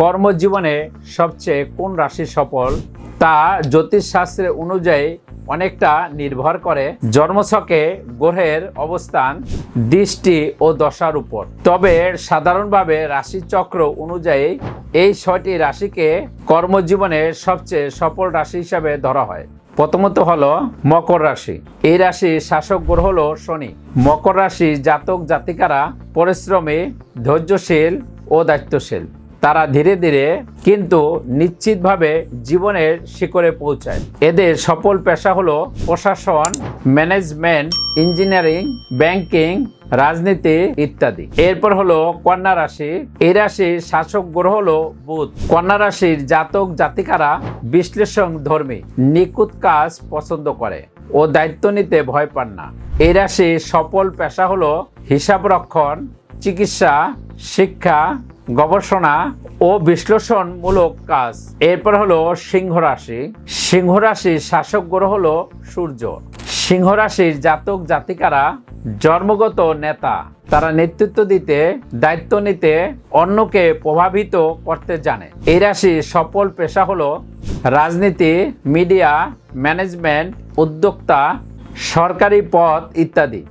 কর্মজীবনে সবচেয়ে কোন রাশি সফল তা জ্যোতিষশাস্ত্র অনুযায়ী অনেকটা নির্ভর করে জন্মছকে গ্রহের অবস্থান, দৃষ্টি ও দশার উপর। তবে সাধারণভাবে রাশিচক্র অনুযায়ী এই 6টি রাশিকে কর্মজীবনে সবচেয়ে সফল রাশি হিসাবে ধরা হয়। প্রথমত হলো মকর রাশি। এই রাশির শাসক গ্রহ হলো শনি। মকর রাশি জাতক জাতিকারা পরিশ্রমী, ধৈর্যশীল ও দায়িত্বশীল। তারা ধীরে ধীরে কিন্তু নিশ্চিতভাবে জীবনের শিখরে পৌঁছায়। এদের সফল পেশা হলো প্রশাসন, ম্যানেজমেন্ট, ইঞ্জিনিয়ারিং, ব্যাংকিং, রাজনীতি ইত্যাদি। এরপর হলো কন্যা রাশি। এই রাশির শাসক গ্রহ হলো বুধ। কন্যা রাশির জাতক জাতিকারা বিশ্লেষণ ধর্মী, নিখুঁত কাজ পছন্দ করে ও দায়িত্ব নিতে ভয় পান না। এই রাশির সফল পেশা হলো হিসাব রক্ষণ, চিকিৎসা, শিক্ষা, গবেষণা ও বিশ্লেষণমূলক কাজ। এরপর হলো সিংহ রাশি। সিংহ রাশির শাসক গ্রহ হলো সূর্য। সিংহ রাশির জাতক জাতিকারা জন্মগত নেতা। তারা নেতৃত্ব দিতে, দায়িত্ব নিতে, অন্যকে প্রভাবিত করতে জানে। এই রাশির সফল পেশা হলো রাজনীতি, মিডিয়া, ম্যানেজমেন্ট, উদ্যোক্তা, সরকারি পদ ইত্যাদি।